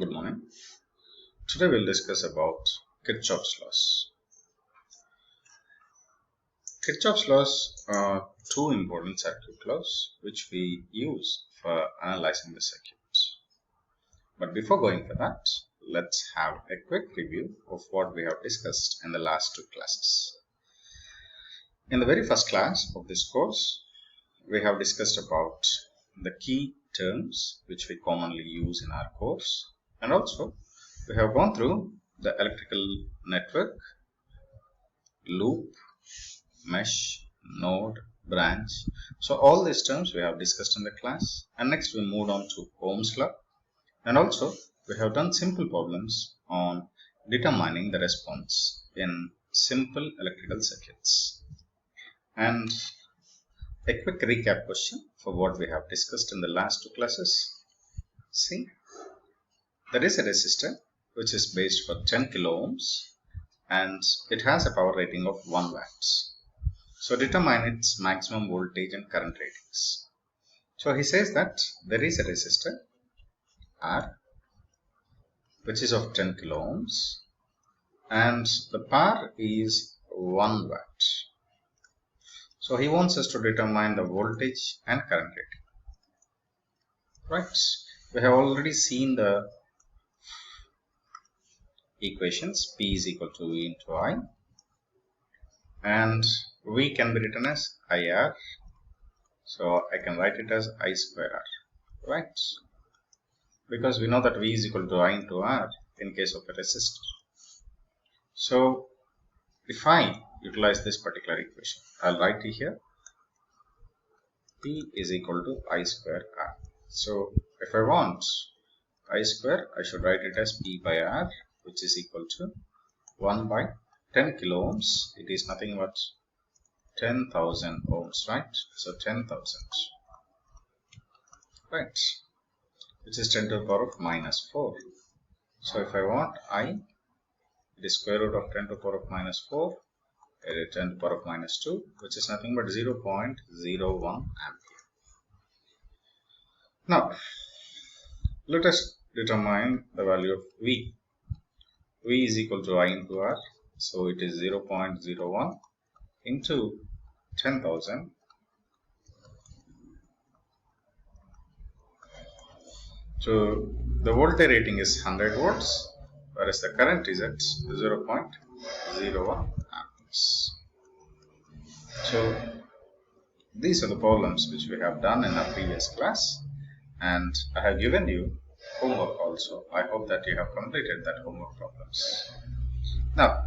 Good morning. Today we'll discuss about Kirchhoff's laws. Kirchhoff's laws are two important circuit laws which we use for analyzing the circuits. But before going for that, let's have a quick review of what we have discussed in the last two classes. In the very first class of this course, we have discussed about the key terms which we commonly use in our course, and also we have gone through the electrical network, loop, mesh, node, branch. So all these terms we have discussed in the class, and next we moved on to Ohm's law, and also we have done simple problems on determining the response in simple electrical circuits. And a quick recap question for what we have discussed in the last two classes. See, there is a resistor which is based for 10 kilo ohms and it has a power rating of 1 watts. So determine its maximum voltage and current ratings. So he says that there is a resistor R which is of 10 kilo ohms and the power is 1 watt. So he wants us to determine the voltage and current rating. Right. We have already seen the equations. P is equal to V into I, and V can be written as IR. So I can write it as I square R. Right. Because we know that V is equal to I into R in case of a resistor. So if I utilize this particular equation, I'll write it here. P is equal to I square R. So if I want I square, I should write it as P by R, which is equal to 1 by 10 kilo ohms. It is nothing but 10,000 ohms, right? So 10,000, right? Which is 10 to the power of minus 4. So if I want I, it is square root of 10 to the power of minus 4, it is 10 to the power of minus 2, which is nothing but 0.01 ampere. Now, let us determine the value of V. V is equal to I into R. So it is 0.01 into 10,000. So the voltage rating is 100 volts, whereas the current is at 0.01 amperes. So these are the problems which we have done in our previous class, and I have given you homework also. I hope that you have completed that homework problems. Now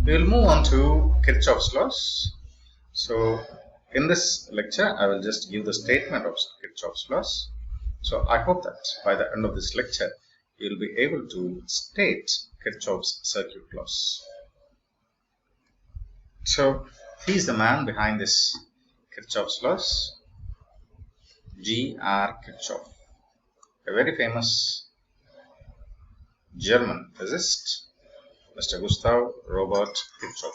we will move on to Kirchhoff's laws. So in this lecture I will just give the statement of Kirchhoff's laws. So I hope that by the end of this lecture you will be able to state Kirchhoff's circuit laws. So he is the man behind this Kirchhoff's laws, G.R. Kirchhoff, a very famous German physicist, Mr. Gustav Robert Kirchhoff.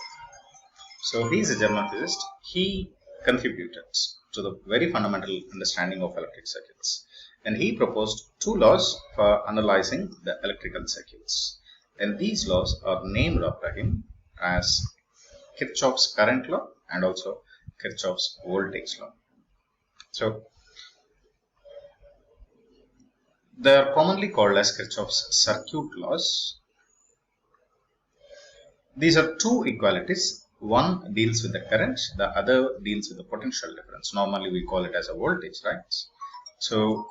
So he is a German physicist. He contributed to the very fundamental understanding of electric circuits, and he proposed two laws for analyzing the electrical circuits, and these laws are named after him as Kirchhoff's current law and also Kirchhoff's voltage law. So they are commonly called as Kirchhoff's circuit laws. These are two equalities. One deals with the current, the other deals with the potential difference. Normally we call it as a voltage, right? So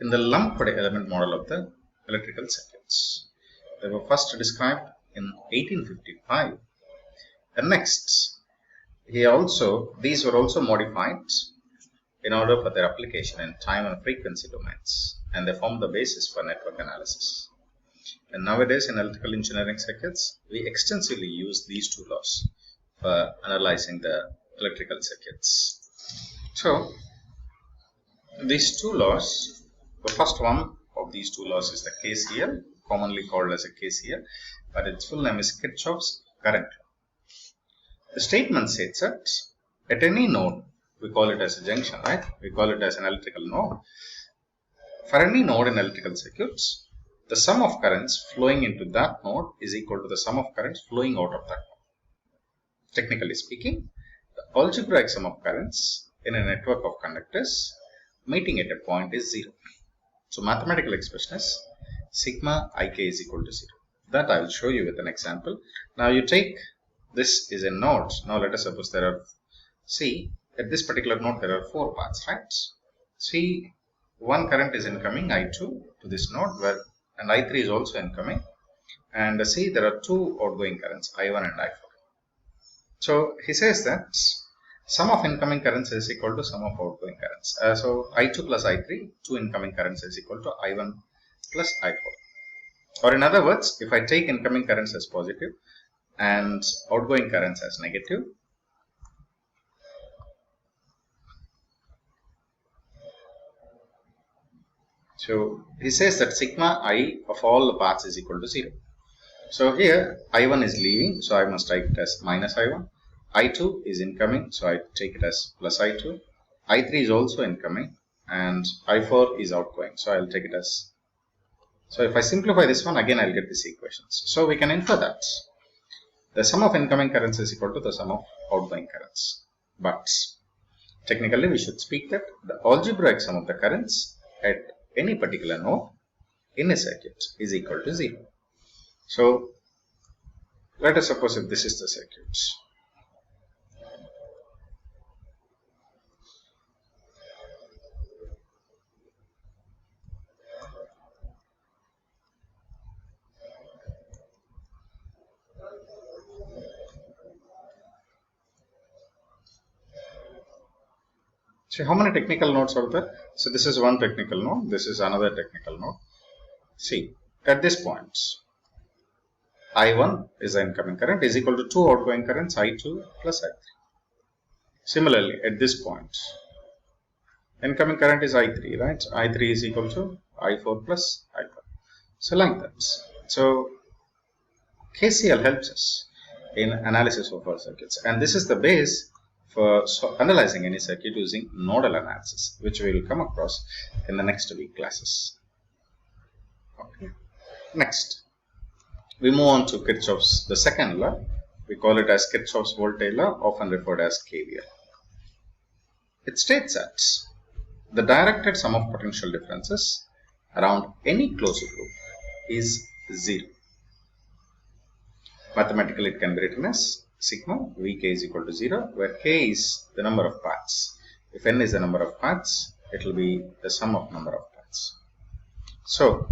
in the lumped element model of the electrical circuits, they were first described in 1855. And next, these were also modified in order for their application in time and frequency domains, and they form the basis for network analysis. And nowadays in electrical engineering circuits, we extensively use these two laws for analyzing the electrical circuits. So these two laws, the first one of these two laws is the KCL, commonly called as a KCL, but its full name is Kirchhoff's current law. The statement states that at any node, we call it as a junction, right? We call it as an electrical node. For any node in electrical circuits, the sum of currents flowing into that node is equal to the sum of currents flowing out of that node. Technically speaking, the algebraic sum of currents in a network of conductors meeting at a point is 0. So mathematical expression is sigma ik is equal to 0. That I will show you with an example. Now you take this is a node. Now let us suppose there are, see, at this particular node there are 4 paths, right? See, one current is incoming I2 to this node where, and I3 is also incoming, and see there are 2 outgoing currents I1 and I4. So he says that sum of incoming currents is equal to sum of outgoing currents. So I2 plus I3, 2 incoming currents is equal to I1 plus I4. Or in other words, if I take incoming currents as positive and outgoing currents as negative, so he says that sigma I of all the paths is equal to 0. So here I1 is leaving, so I must take it as minus I1. I2 is incoming, so I take it as plus I2. I3 is also incoming, and I4 is outgoing, so I'll take it as. So if I simplify this one, again I'll get these equations. So we can infer that the sum of incoming currents is equal to the sum of outgoing currents. But technically we should speak that the algebraic sum of the currents at any particular node in a circuit is equal to 0. So let us suppose if this is the circuit. So how many technical nodes are there? So this is one technical node, this is another technical node. See, at this point, I1 is the incoming current is equal to 2 outgoing currents I2 plus I3. Similarly, at this point, incoming current is I3, right? I3 is equal to I4 plus I5. So like that. So KCL helps us in analysis of our circuits, and this is the base for analyzing any circuit using nodal analysis, which we will come across in the next week classes. Okay. Next, we move on to Kirchhoff's, the second law. We call it as Kirchhoff's voltage law, often referred as KVL. It states that the directed sum of potential differences around any closed loop is 0. Mathematically, it can be written as sigma Vk is equal to 0, where k is the number of paths. If n is the number of paths, it will be the sum of number of paths. So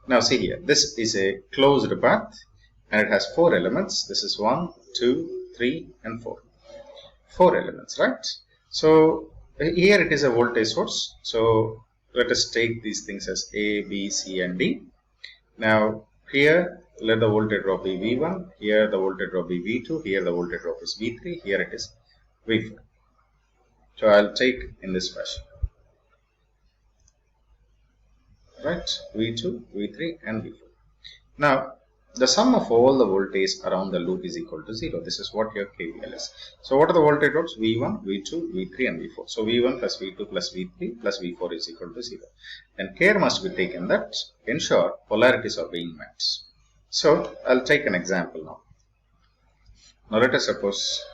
now see here, this is a closed path and it has 4 elements. This is 1, 2, 3 and 4. 4 elements, right? So here it is a voltage source. So let us take these things as A, B, C and D. Now here let the voltage drop be V1, here the voltage drop be V2, here the voltage drop is V3, here it is V4. So I'll take in this fashion, right? V2, V3 and V4. Now the sum of all the voltage around the loop is equal to 0. This is what your KVL is. So what are the voltage drops? V1, V2, V3 and V4. So V1 plus V2 plus V3 plus V4 is equal to 0. And care must be taken that ensure polarities are being met. So I'll take an example now. Now let us suppose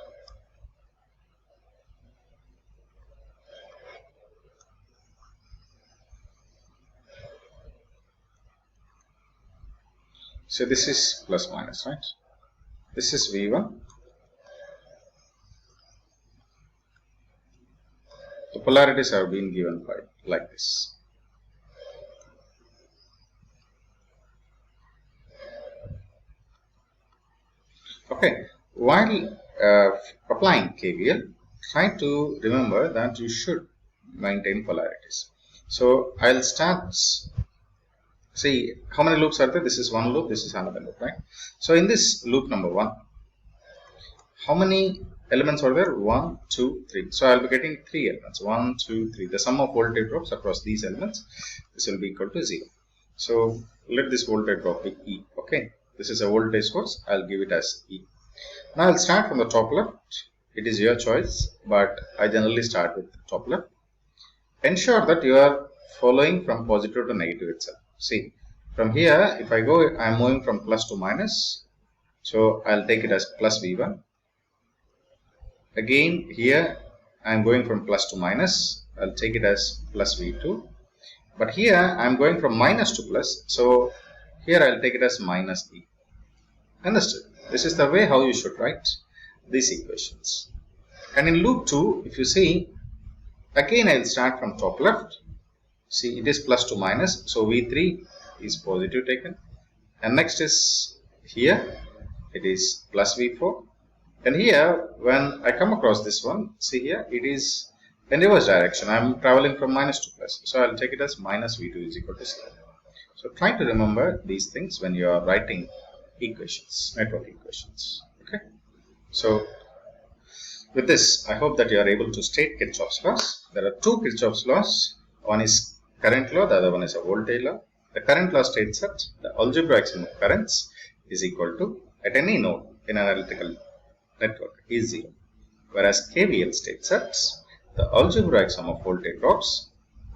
so this is plus minus, right? This is V1. The polarities have been given by like this. Okay, while applying KVL, try to remember that you should maintain polarities. So I'll start. See, how many loops are there? This is one loop, this is another loop, right? So in this loop number 1, how many elements are there? 1, 2, 3. So I'll be getting 3 elements. 1, 2, 3. The sum of voltage drops across these elements, this will be equal to 0. So let this voltage drop be E. Okay, this is a voltage source. I'll give it as E. Now I'll start from the top left. It is your choice, but I generally start with the top left. Ensure that you are following from positive to negative itself. See, From here, if I go, I'm moving from plus to minus. So I'll take it as plus V1. Again, here I'm going from plus to minus. I'll take it as plus V2. But here I'm going from minus to plus. So here I'll take it as minus E. Understood? This is the way how you should write these equations. And in loop 2, if you see, again I'll start from top left. See, it is plus to minus. So V3 is positive taken. And next is here, it is plus V4. And here, when I come across this one, see here, it is in reverse direction. I'm traveling from minus to plus. So I'll take it as minus V2 is equal to 0. So try to remember these things when you are writing equations, network equations. Okay. So with this, I hope that you are able to state Kirchhoff's laws. There are two Kirchhoff's laws. One is current law, the other one is a voltage law. The current law states that the algebraic sum of currents is equal to, at any node in an analytical network, is 0. Whereas KVL states that the algebraic sum of voltage drops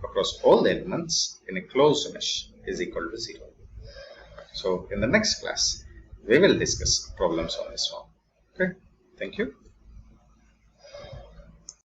across all the elements in a closed mesh is equal to 0. So in the next class, we will discuss problems on this one. Okay, thank you.